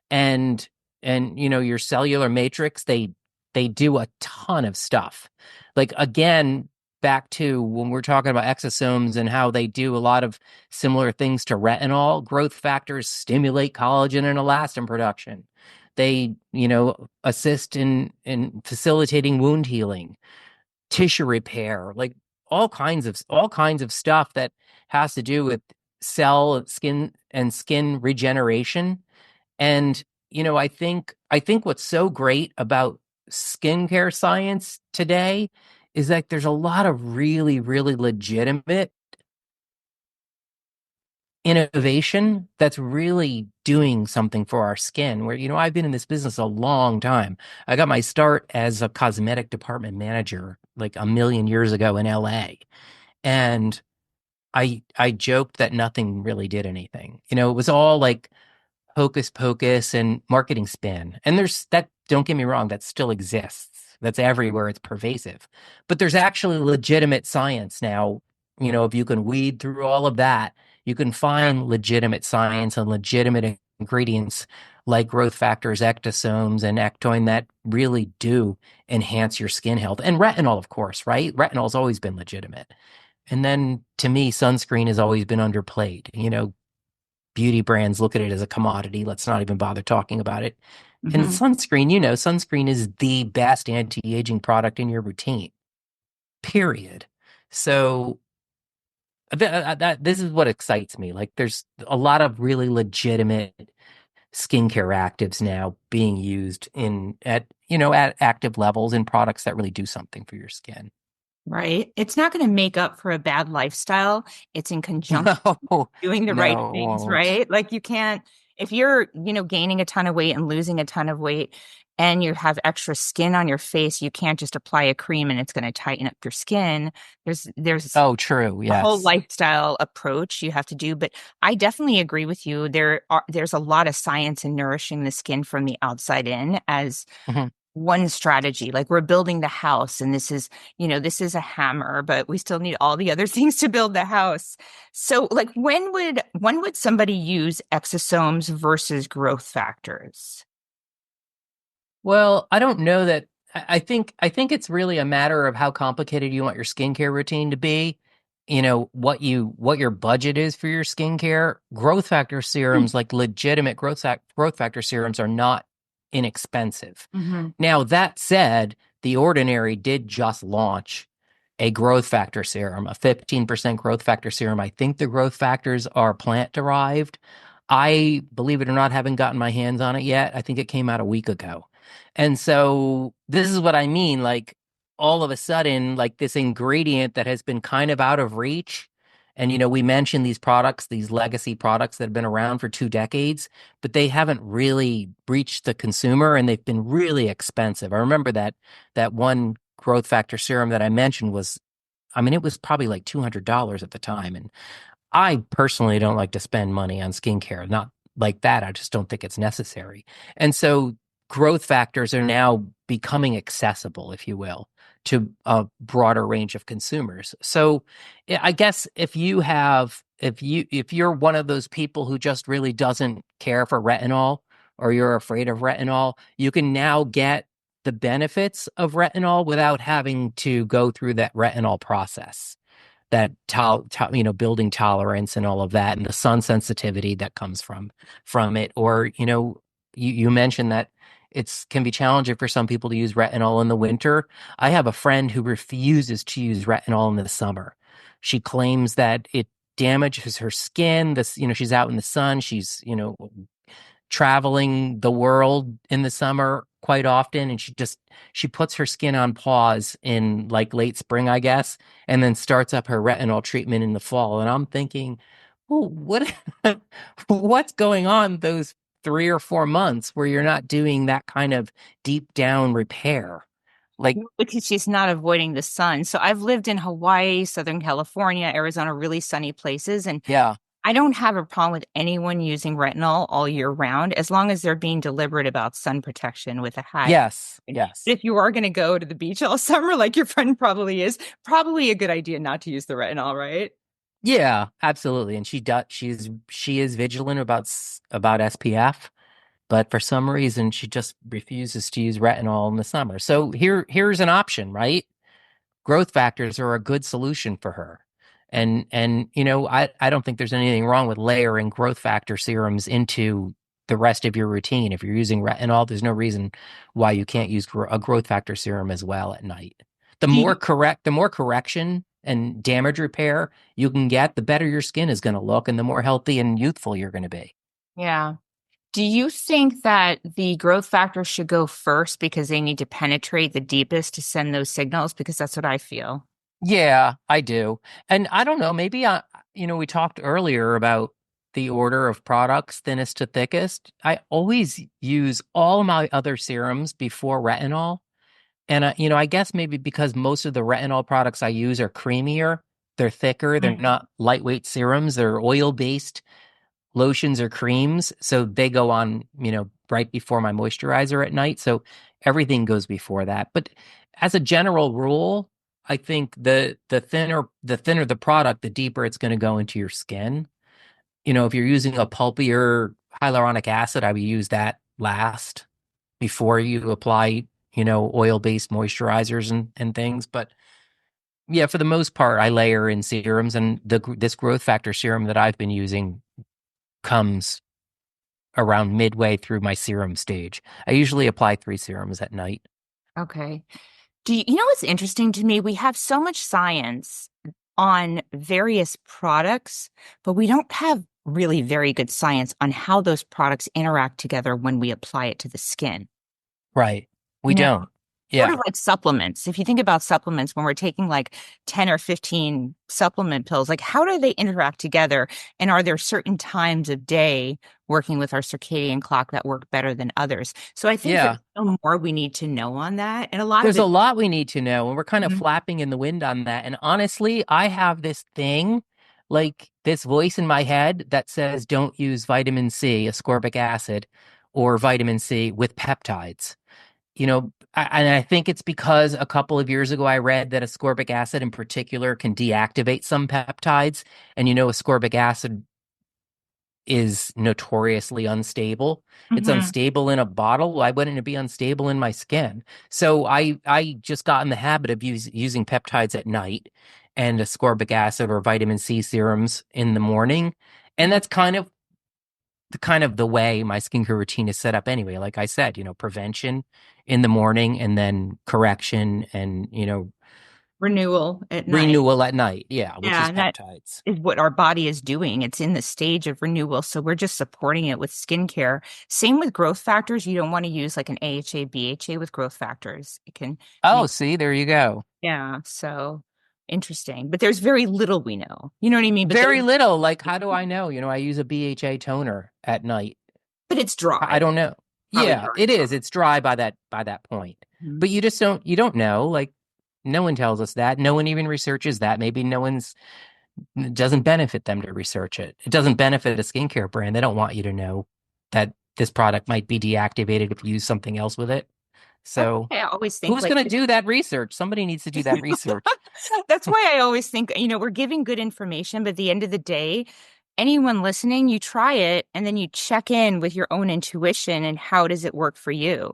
Speaker 2: and your cellular matrix. They do a ton of stuff. Like again, back to when we're talking about exosomes and how they do a lot of similar things to retinol, growth factors stimulate collagen and elastin production. They, assist in facilitating wound healing, tissue repair, like all kinds of stuff that has to do with skin regeneration. And I think what's so great about skincare science today is that there's a lot of really, really legitimate innovation that's really doing something for our skin. Where, I've been in this business a long time. I got my start as a cosmetic department manager like a million years ago in LA. And I joked that nothing really did anything. It was all like hocus pocus and marketing spin. And there's that, don't get me wrong, that still exists. That's everywhere. It's pervasive. But there's actually legitimate science now. If you can weed through all of that, you can find legitimate science and legitimate ingredients like growth factors, ectosomes, and ectoin that really do enhance your skin health. And retinol, of course, right? Retinol's always been legitimate. And then to me, sunscreen has always been underplayed. Beauty brands look at it as a commodity. Let's not even bother talking about it. And
Speaker 1: Hmm.
Speaker 2: sunscreen is the best anti-aging product in your routine, period. So this is what excites me. Like there's a lot of really legitimate skincare actives now being used at active levels in products that really do something for your skin.
Speaker 1: Right. It's not going to make up for a bad lifestyle. It's in conjunction
Speaker 2: No,
Speaker 1: doing the right
Speaker 2: no, it
Speaker 1: things,
Speaker 2: won't.
Speaker 1: right? Like you can't, if you're, gaining a ton of weight and losing a ton of weight and you have extra skin on your face, you can't just apply a cream and it's going to tighten up your skin. There's
Speaker 2: Oh, true.
Speaker 1: a whole
Speaker 2: Yes.
Speaker 1: lifestyle approach you have to do, but I definitely agree with you. There's a lot of science in nourishing the skin from the outside in as
Speaker 2: Mhm.
Speaker 1: one strategy. Like we're building the house and this is a hammer, but we still need all the other things to build the house. So like when would somebody use exosomes versus growth factors?
Speaker 2: Well, I don't know that. I think it's really a matter of how complicated you want your skincare routine to be. What your budget is for your skincare. Growth factor serums, like legitimate growth factor serums, are not inexpensive.
Speaker 1: Mm-hmm.
Speaker 2: Now, that said, The Ordinary did just launch a growth factor serum, a 15% growth factor serum. I think the growth factors are plant derived. I, believe it or not, haven't gotten my hands on it yet. I think it came out a week ago. And so this is what I mean. Like all of a sudden, like this ingredient that has been kind of out of reach. And, we mentioned these products, these legacy products that have been around for 2 decades, but they haven't really reached the consumer and they've been really expensive. I remember that one growth factor serum that I mentioned it was probably like $200 at the time. And I personally don't like to spend money on skincare. Not like that. I just don't think it's necessary. And so growth factors are now becoming accessible, if you will, to a broader range of consumers. So I guess if you're one of those people who just really doesn't care for retinol or you're afraid of retinol, you can now get the benefits of retinol without having to go through that retinol process, that building tolerance and all of that, and the sun sensitivity that comes from it. Or you mentioned that It's can be challenging for some people to use retinol in the winter. I have a friend who refuses to use retinol in the summer. She claims that it damages her skin. She's out in the sun. She's, traveling the world in the summer quite often, and she puts her skin on pause in like late spring, I guess, and then starts up her retinol treatment in the fall. And I'm thinking, well, what's going on those 3 or 4 months where you're not doing that kind of deep down repair? Like,
Speaker 1: Because she's not avoiding the sun. So I've lived in Hawaii, Southern California, Arizona, really sunny places. And
Speaker 2: yeah,
Speaker 1: I don't have a problem with anyone using retinol all year round as long as they're being deliberate about sun protection with a hat.
Speaker 2: yes,
Speaker 1: But
Speaker 2: yes.
Speaker 1: if you are going to go to the beach all summer, like your friend probably is, probably a good idea not to use the retinol, right?
Speaker 2: Yeah, absolutely. And she is vigilant about SPF. But for some reason she just refuses to use retinol in the summer. So here's an option, right? Growth factors are a good solution for her. And I don't think there's anything wrong with layering growth factor serums into the rest of your routine. If you're using retinol, there's no reason why you can't use a growth factor serum as well at night.
Speaker 1: Do you,
Speaker 2: The more correction and damage repair you can get, the better your skin is going to look and the more healthy and youthful you're going to be.
Speaker 1: yeah. Do you think that the growth factors should go first because they need to penetrate the deepest to send those signals? Because that's what I feel.
Speaker 2: Yeah, I do. And I don't know, maybe we talked earlier about the order of products, thinnest to thickest. I always use all my other serums before retinol. And I guess maybe because most of the retinol products I use are creamier, they're thicker, they're
Speaker 1: Mhm.
Speaker 2: not lightweight serums, they're oil-based lotions or creams. So they go on, right before my moisturizer at night. So everything goes before that. But as a general rule, I think the thinner the product, the deeper it's going to go into your skin. If you're using a pulpier hyaluronic acid, I would use that last before you apply, oil-based moisturizers and things. But yeah, for the most part, I layer in serums, and this growth factor serum that I've been using comes around midway through my serum stage. I usually apply 3 serums at night.
Speaker 1: Okay. You know what's interesting to me? We have so much science on various products, but we don't have really very good science on how those products interact together when we apply it to the skin.
Speaker 2: Right. We
Speaker 1: You know,
Speaker 2: don't.
Speaker 1: sort
Speaker 2: Yeah.
Speaker 1: of like supplements. If you think about supplements, when we're taking like 10 or 15 supplement pills, like how do they interact together? And are there certain times of day working with our circadian clock that work better than others? So I think there's
Speaker 2: Yeah.
Speaker 1: still more we need to know on that. And a lot of
Speaker 2: There's a
Speaker 1: it.
Speaker 2: lot we need to know, and we're kind of
Speaker 1: Mhm.
Speaker 2: flapping in the wind on that. And honestly, I have this thing, like this voice in my head that says don't use vitamin C, ascorbic acid, or vitamin C with peptides. And I think it's because a couple of years ago I read that ascorbic acid in particular can deactivate some peptides. And ascorbic acid is notoriously unstable. It's
Speaker 1: Mhm.
Speaker 2: unstable in a bottle. Why wouldn't it be unstable in my skin? So I just got in the habit of using peptides at night and ascorbic acid or vitamin C serums in the morning. And that's kind of the way my skincare routine is set up anyway. Like I said, prevention in the morning and then correction and,
Speaker 1: Renewal at night.
Speaker 2: renewal at night. Yeah, which
Speaker 1: Yeah,
Speaker 2: is
Speaker 1: and that
Speaker 2: peptides.
Speaker 1: is what our body is doing. It's in the stage of renewal. So we're just supporting it with skincare. Same with growth factors. You don't want to use like an AHA, BHA with growth factors. It can
Speaker 2: Oh,
Speaker 1: make,
Speaker 2: see, there you go.
Speaker 1: yeah, so interesting. But there's very little we know. You know what I mean?
Speaker 2: Very little. Like, how do I know? I use a BHA toner at night.
Speaker 1: But it's
Speaker 2: I
Speaker 1: dry.
Speaker 2: don't know.
Speaker 1: Probably
Speaker 2: Yeah,
Speaker 1: dry.
Speaker 2: it is. It's dry by that point.
Speaker 1: Mhm.
Speaker 2: But you don't know. Like, no one tells us that. No one even researches that. Maybe no one's it doesn't benefit them to research it. It doesn't benefit a skincare brand. They don't want you to know that this product might be deactivated if you use something else with it.
Speaker 1: That's
Speaker 2: So
Speaker 1: why I always think
Speaker 2: who's
Speaker 1: like
Speaker 2: going to do that research? Somebody needs to do that research.
Speaker 1: that's why I always think, we're giving good information, but at the end of the day, anyone listening, you try it and then you check in with your own intuition and how does it work for you?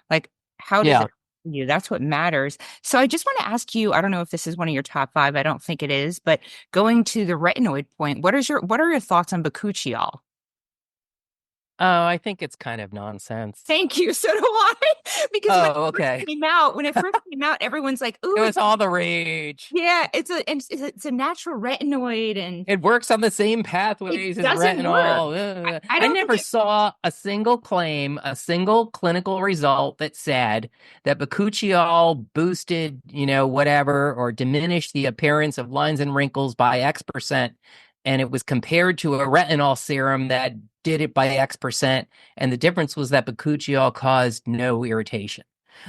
Speaker 1: Like, how does it
Speaker 2: Yeah.
Speaker 1: work for you? That's what matters. So I just want to ask you, I don't know if this is one of your top five. I don't think it is, but going to the retinoid point, what are your thoughts on bakuchiol?
Speaker 2: Oh, I think it's kind of nonsense.
Speaker 1: Thank you. So do I. Because
Speaker 2: Oh, okay.
Speaker 1: when it first came out, everyone's like,
Speaker 2: It
Speaker 1: "Ooh,
Speaker 2: was all the rage.
Speaker 1: yeah, it's a natural retinoid, and
Speaker 2: It works on the same
Speaker 1: it
Speaker 2: pathways as
Speaker 1: doesn't work."
Speaker 2: retinol.
Speaker 1: I
Speaker 2: I
Speaker 1: don't think
Speaker 2: never saw a single claim, a single clinical result that said that bakuchiol boosted, whatever, or diminished the appearance of lines and wrinkles by X%. And it was compared to a retinol serum that did it by X%. And the difference was that bakuchiol caused no irritation.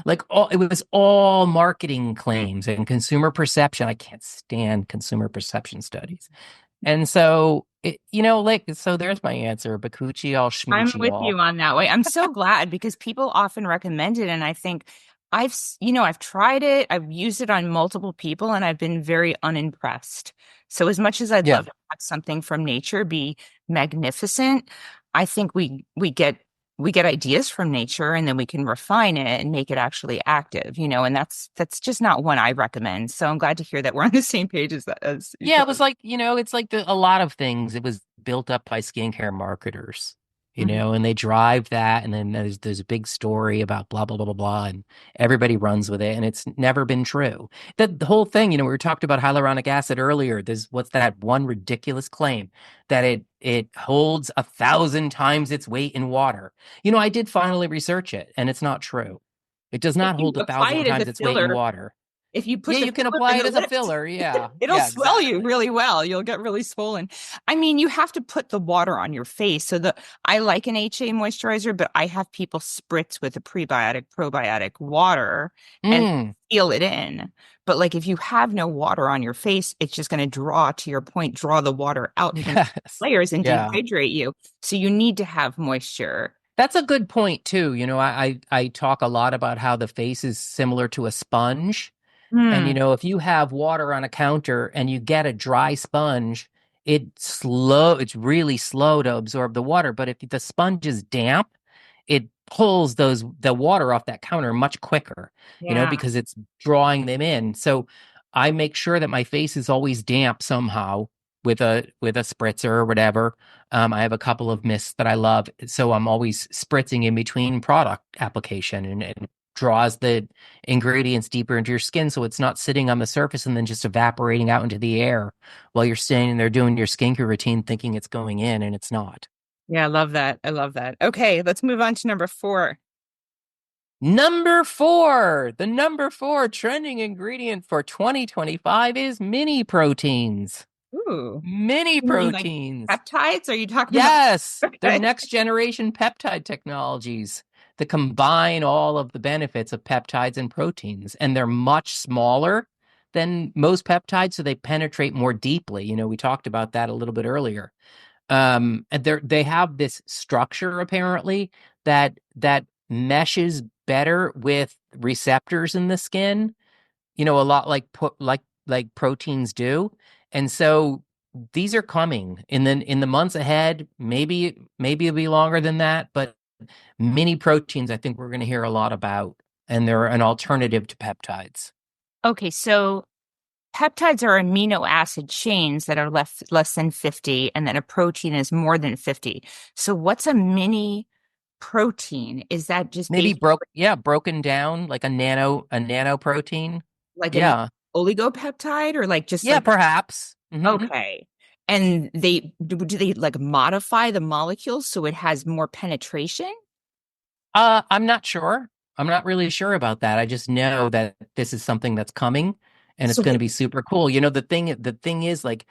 Speaker 2: It was all marketing claims and consumer perception. I can't stand consumer perception studies. And so, so there's my answer. Bakuchi all,
Speaker 1: I'm
Speaker 2: schmoochie
Speaker 1: with
Speaker 2: all.
Speaker 1: you on that way. I'm so glad because people often recommend it. And I think I've tried it, I've used it on multiple people, and I've been very unimpressed. So, as much as I'd
Speaker 2: Yeah.
Speaker 1: love to have something from nature be magnificent, I think we get ideas from nature and then we can refine it and make it actually active, and that's just not one I recommend. So I'm glad to hear that we're on the same page as each
Speaker 2: Yeah, it
Speaker 1: other.
Speaker 2: was like, it's like a lot of things. It was built up by skincare marketers,
Speaker 1: Mhm.
Speaker 2: and they drive that, and then there's a big story about blah blah blah blah blah, and everybody runs with it, and it's never been true. The whole thing, we were talked about hyaluronic acid earlier. There's what's that one ridiculous claim that it holds 1,000 times its weight in water. I did finally research it, and it's not true. It does
Speaker 1: If
Speaker 2: not
Speaker 1: you
Speaker 2: hold a
Speaker 1: apply
Speaker 2: thousand
Speaker 1: it as a
Speaker 2: times its weight in
Speaker 1: filler,
Speaker 2: water.
Speaker 1: if you
Speaker 2: Yeah,
Speaker 1: put the
Speaker 2: you can
Speaker 1: filler in
Speaker 2: apply
Speaker 1: the
Speaker 2: it as a
Speaker 1: lips,
Speaker 2: filler. Yeah.
Speaker 1: it'll
Speaker 2: Yeah,
Speaker 1: swell you
Speaker 2: exactly.
Speaker 1: really well. You'll get really swollen. I mean, you have to put the water on your face. I like an HA moisturizer, but I have people spritz with a prebiotic, probiotic water and
Speaker 2: Mm,
Speaker 1: seal it in. But like if you have no water on your face, it's just going to to your point, draw the water out from
Speaker 2: yes.
Speaker 1: layers and
Speaker 2: Yeah.
Speaker 1: dehydrate you. So you need to have moisture.
Speaker 2: That's a good point too. I talk a lot about how the face is similar to a sponge. And
Speaker 1: Hmm.
Speaker 2: if you have water on a counter and you get a dry sponge, it's really slow to absorb the water. But if the sponge is damp, it pulls the water off that counter much quicker,
Speaker 1: Yeah.
Speaker 2: because it's drawing them in. So I make sure that my face is always damp somehow with a spritzer or whatever. I have a couple of mists that I love, so I'm always spritzing in between product application, and draws the ingredients deeper into your skin so it's not sitting on the surface and then just evaporating out into the air while you're standing there doing your skincare routine thinking it's going in and it's not.
Speaker 1: Yeah, I love that. I love that. Okay, let's move on to number four.
Speaker 2: Number four, the number four trending ingredient for 2025 is mini proteins.
Speaker 1: Ooh.
Speaker 2: Mini
Speaker 1: You mean like
Speaker 2: proteins.
Speaker 1: peptides? Are you talking about?
Speaker 2: Yes, they're
Speaker 1: Okay.
Speaker 2: next generation peptide technologies that combine all of the benefits of peptides and proteins, and they're much smaller than most peptides, so they penetrate more deeply. We talked about that a little bit earlier. And they have this structure apparently that meshes better with receptors in the skin, a lot like proteins do. And so these are coming in the months ahead. Maybe it'll be longer than that, but mini proteins I think we're going to hear a lot about, and they're an alternative to peptides.
Speaker 1: Okay, so peptides are amino acid chains that are less than 50, and then a protein is more than 50. So what's a mini protein? Is that just
Speaker 2: Maybe
Speaker 1: based
Speaker 2: broken down like a nano protein.
Speaker 1: like an
Speaker 2: Yeah.
Speaker 1: oligopeptide or like just
Speaker 2: Yeah,
Speaker 1: like
Speaker 2: perhaps.
Speaker 1: okay. And do they like modify the molecules so it has more penetration?
Speaker 2: I'm not sure. I'm not really sure about that. I just know that this is something that's coming and it's
Speaker 1: So
Speaker 2: going to
Speaker 1: they
Speaker 2: be super cool. The thing is, like,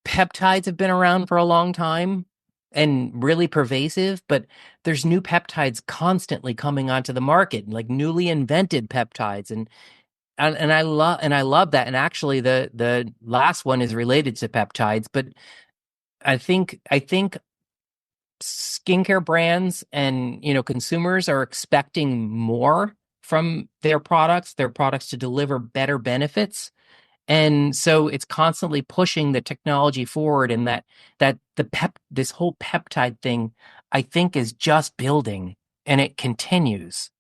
Speaker 2: peptides have been around for a long time and really pervasive, but there's new peptides constantly coming onto the market, like newly invented peptides, and I love that. And actually the last one is related to peptides, but I think skincare brands and consumers are expecting more from their products to deliver better benefits, and so it's constantly pushing the technology forward, and that this whole peptide thing I think is just building, and it continues.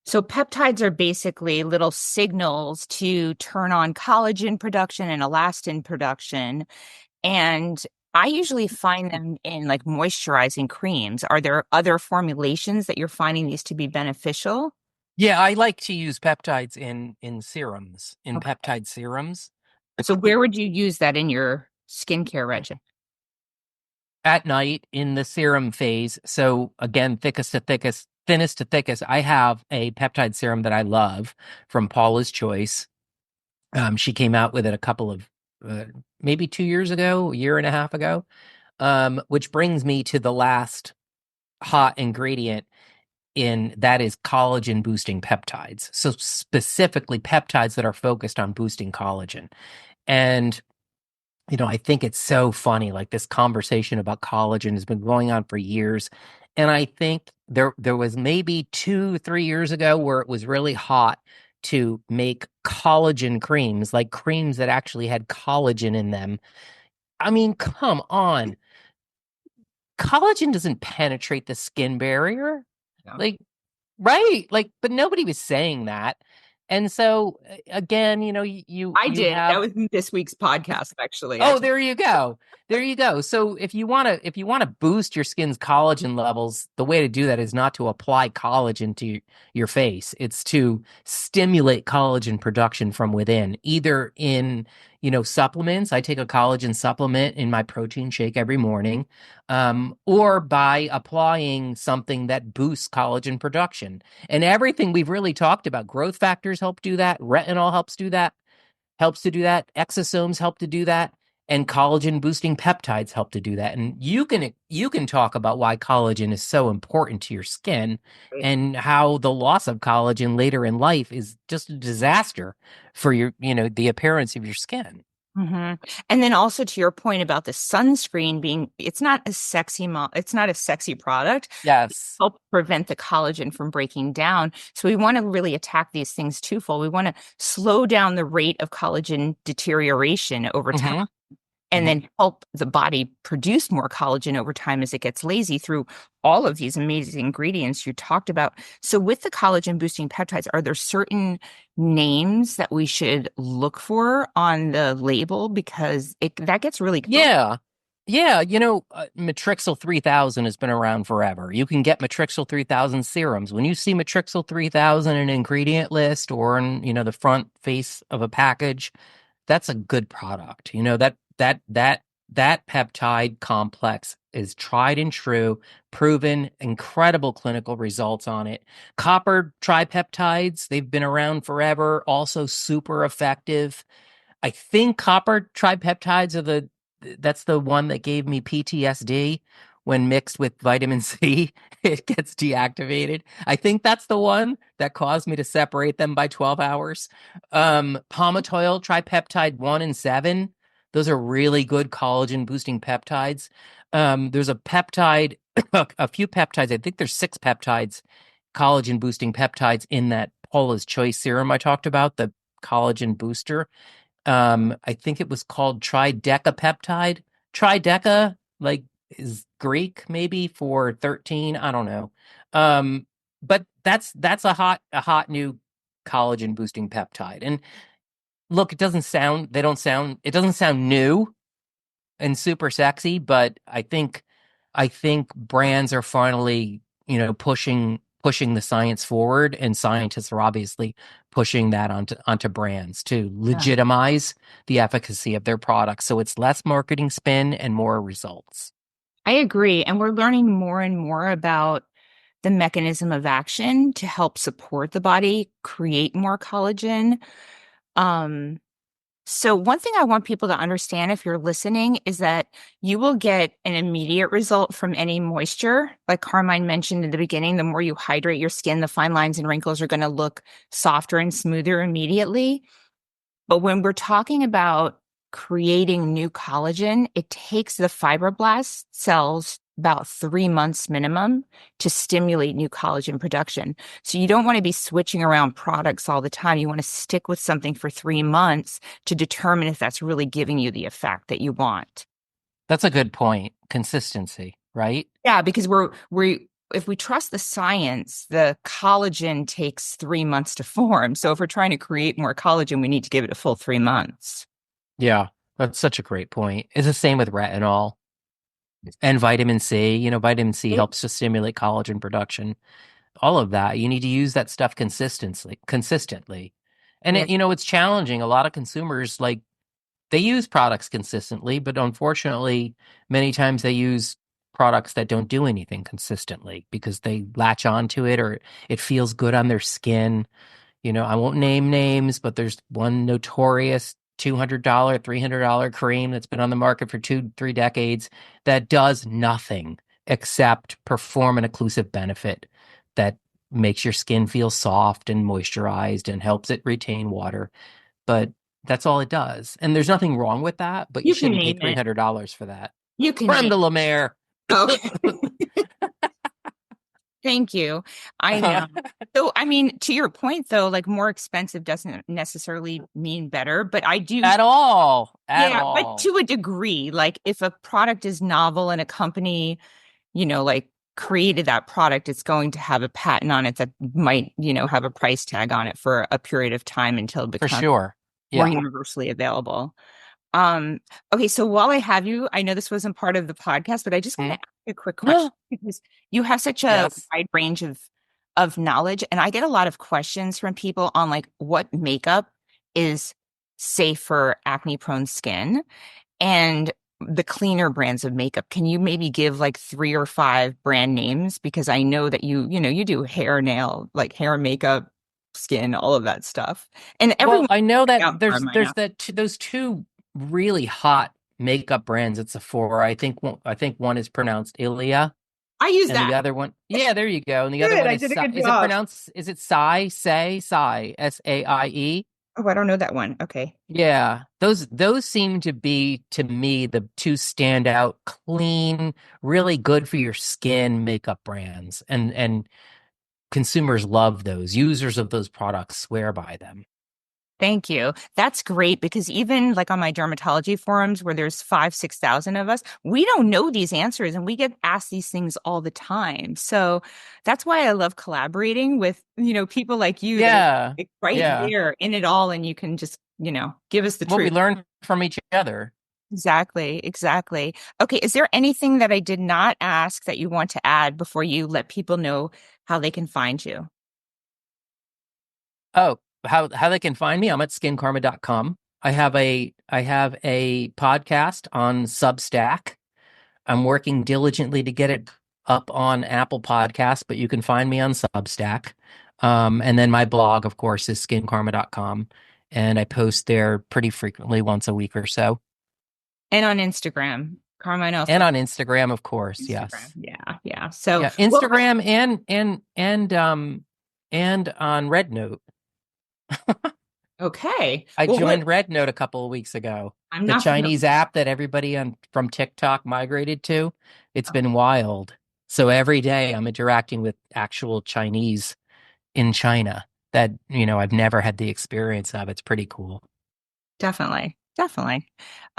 Speaker 1: So peptides are basically little signals to turn on collagen production and elastin production. And I usually find them in like moisturizing creams. Are there other formulations that you're finding these to be beneficial?
Speaker 2: Yeah, I like to use peptides in serums, in
Speaker 1: Okay.
Speaker 2: peptide serums.
Speaker 1: So where would you use that in your skincare regimen?
Speaker 2: At night in the serum phase. So again, thickest to thickest, thinnest to thickest, I have a peptide serum that I love from Paula's Choice. She came out with it a couple of maybe 2 years ago, a year and a half ago. Which brings me to the last hot ingredient in that is collagen boosting peptides. So specifically peptides that are focused on boosting collagen. And I think it's so funny. Like this conversation about collagen has been going on for years. And I think there was maybe 2, 3 years ago where it was really hot to make collagen creams, like creams that actually had collagen in them. I mean, come on. Collagen doesn't penetrate the skin barrier.
Speaker 1: No.
Speaker 2: Like, right. Like, but nobody was saying that. And so again,
Speaker 1: I
Speaker 2: you
Speaker 1: did. That
Speaker 2: have.
Speaker 1: was in this week's podcast, actually.
Speaker 2: Oh, there you go. There you go. So if you want to boost your skin's collagen levels, the way to do that is not to apply collagen to your face. It's to stimulate collagen production from within, either in, supplements. I take a collagen supplement in my protein shake every morning, or by applying something that boosts collagen production. And everything we've really talked about, growth factors help do that. Retinol helps to do that. Exosomes help to do that, and collagen boosting peptides help to do that. And you can talk about why collagen is so important to your skin and how the loss of collagen later in life is just a disaster for the appearance of your skin.
Speaker 1: hmm And then also to your point about the sunscreen being, it's not a it's not a sexy product.
Speaker 2: Yes.
Speaker 1: Help prevent the collagen from breaking down. So we want to really attack these things twofold. We want to slow down the rate of collagen deterioration over time,
Speaker 2: hmm
Speaker 1: and
Speaker 2: hmm
Speaker 1: then help the body produce more collagen over time as it gets lazy through all of these amazing ingredients you talked about. So, with the collagen boosting peptides, are there certain names that we should look for on the label? Because that gets really confusing.
Speaker 2: Yeah. Yeah, Matrixyl 3000 has been around forever. You can get Matrixyl 3000 serums. When you see Matrixyl 3000 in an ingredient list or in, the front face of a package, that's a good product. That peptide complex is tried and true, proven, incredible clinical results on it. Copper tripeptides, they've been around forever, also super effective. I think copper tripeptides that's the one that gave me PTSD when mixed with vitamin C. It gets deactivated. I think that's the one that caused me to separate them by 12 hours. Palmitoyl tripeptide 1 and 7. Those are really good collagen boosting peptides. There's a peptide, a few peptides. I think there's 6 peptides, collagen boosting peptides in that Paula's Choice serum I talked about, the collagen booster. I think it was called tridecapeptide. Trideca, like, is Greek maybe for 13. I don't know. But that's a hot new collagen boosting peptide. And look, it doesn't sound new and super sexy, but I think brands are finally, pushing the science forward, and scientists are obviously pushing that onto brands to
Speaker 1: Yeah.
Speaker 2: legitimize the efficacy of their products. So it's less marketing spin and more results.
Speaker 1: I agree. And we're learning more and more about the mechanism of action to help support the body create more collagen. Um, So, one thing I want people to understand if you're listening is that you will get an immediate result from any moisture. Like Carmine mentioned in the beginning, the more you hydrate your skin, the fine lines and wrinkles are going to look softer and smoother immediately. But when we're talking about creating new collagen, it takes the fibroblast cells about 3 months minimum to stimulate new collagen production. So you don't want to be switching around products all the time. You want to stick with something for 3 months to determine if that's really giving you the effect that you want.
Speaker 2: That's a good point. Consistency, right?
Speaker 1: Yeah, because we if we trust the science, the collagen takes 3 months to form. So if we're trying to create more collagen, we need to give it a full 3 months.
Speaker 2: Yeah, that's such a great point. It's the same with retinol. And vitamin C, vitamin C helps to stimulate collagen production. All of that. You need to use that stuff consistently. And
Speaker 1: Yeah,
Speaker 2: it's challenging. A lot of consumers, like, they use products consistently, but unfortunately, many times they use products that don't do anything consistently because they latch onto it or it feels good on their skin. I won't name names, but there's one notorious $200, $300 cream that's been on the market for 2-3 decades that does nothing except perform an occlusive benefit that makes your skin feel soft and moisturized and helps it retain water. But that's all it does. And there's nothing wrong with that, but you
Speaker 1: you can
Speaker 2: shouldn't pay
Speaker 1: name it.
Speaker 2: $300 for that.
Speaker 1: You can
Speaker 2: Creme
Speaker 1: name
Speaker 2: de la mer.
Speaker 1: Okay. Thank you. I know. So, I mean, to your point, though, like more expensive doesn't necessarily mean better, but I do.
Speaker 2: At all. At
Speaker 1: Yeah, but
Speaker 2: all.
Speaker 1: to a degree, like if a product is novel and a company, like created that product, it's going to have a patent on it that might, have a price tag on it for a period of time until it
Speaker 2: For
Speaker 1: becomes
Speaker 2: sure.
Speaker 1: more
Speaker 2: Yeah.
Speaker 1: universally available. Okay, so while I have you, I know this wasn't part of the podcast, but I just want to ask you a quick question because you have such a
Speaker 2: Yes.
Speaker 1: wide range of knowledge, and I get a lot of questions from people on like what makeup is safe for acne-prone skin and the cleaner brands of makeup. Can you maybe give like 3 or 5 brand names? Because I know that you do hair, nail, like hair, makeup, skin, all of that stuff, and
Speaker 2: Well,
Speaker 1: everyone
Speaker 2: I know that
Speaker 1: out there might
Speaker 2: there's
Speaker 1: know.
Speaker 2: those two really hot makeup brands at Sephora. I think one is pronounced Ilia,
Speaker 1: I use
Speaker 2: and the
Speaker 1: that.
Speaker 2: other one, yeah, there you go. And the other
Speaker 1: Good.
Speaker 2: one
Speaker 1: I
Speaker 2: is
Speaker 1: did a good
Speaker 2: Is it
Speaker 1: job.
Speaker 2: pronounced? Is it Sai Saie?
Speaker 1: Oh, I don't know that one. Okay.
Speaker 2: Yeah, those seem to be, to me, the two standout, clean, really good for your skin makeup brands, and consumers love those. Users of those products swear by them.
Speaker 1: Thank you. That's great because even like on my dermatology forums where there's 6,000 of us, we don't know these answers and we get asked these things all the time. So that's why I love collaborating with, people like you that are
Speaker 2: Yeah,
Speaker 1: like, right
Speaker 2: yeah.
Speaker 1: there in it all and you can just, give us the
Speaker 2: Well, we
Speaker 1: truth.
Speaker 2: learn from each other.
Speaker 1: Exactly, exactly. Okay, is there anything that I did not ask that you want to add before you let people know how they can find you?
Speaker 2: Oh, how they can find me? I'm at skinkarma.com. I have a podcast on Substack. I'm working diligently to get it up on Apple Podcasts, but you can find me on Substack. And then my blog, of course, is skinkarma.com. And I post there pretty frequently, once a week or so.
Speaker 1: And on Instagram, Carmine
Speaker 2: And
Speaker 1: also
Speaker 2: on Instagram, of course,
Speaker 1: Instagram.
Speaker 2: yes.
Speaker 1: Yeah, yeah. So,
Speaker 2: Yeah,
Speaker 1: well,
Speaker 2: Instagram and on Red Note.
Speaker 1: okay.
Speaker 2: I
Speaker 1: Well,
Speaker 2: joined Red Note a couple of weeks ago.
Speaker 1: I'm
Speaker 2: The
Speaker 1: not familiar.
Speaker 2: Chinese app that everybody from TikTok migrated to. It's been wild. So every day I'm interacting with actual Chinese in China that, I've never had the experience of. It's pretty cool.
Speaker 1: Definitely. Definitely.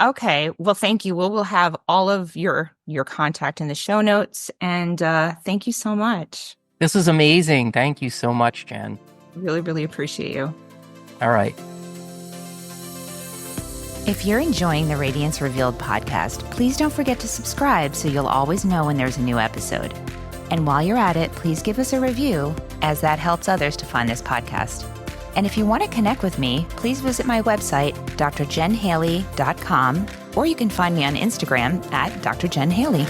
Speaker 1: Okay. Well, thank you. We'll have all of your contact in the show notes. And thank you so much.
Speaker 2: This is amazing. Thank you so much, Jen.
Speaker 1: Really, really appreciate you.
Speaker 2: All right.
Speaker 3: If you're enjoying the Radiance Revealed podcast, please don't forget to subscribe so you'll always know when there's a new episode. And while you're at it, please give us a review, as that helps others to find this podcast. And if you want to connect with me, please visit my website, drjenhaley.com, or you can find me on Instagram at drjenhaley.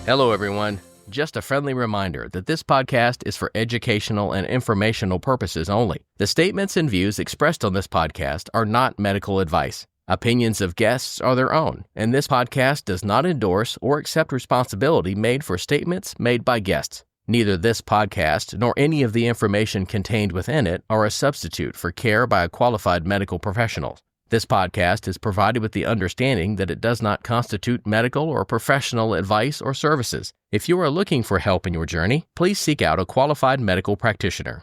Speaker 4: Hello, everyone. Just a friendly reminder that this podcast is for educational and informational purposes only. The statements and views expressed on this podcast are not medical advice. Opinions of guests are their own, and this podcast does not endorse or accept responsibility made for statements made by guests. Neither this podcast nor any of the information contained within it are a substitute for care by a qualified medical professional. This podcast is provided with the understanding that it does not constitute medical or professional advice or services. If you are looking for help in your journey, please seek out a qualified medical practitioner.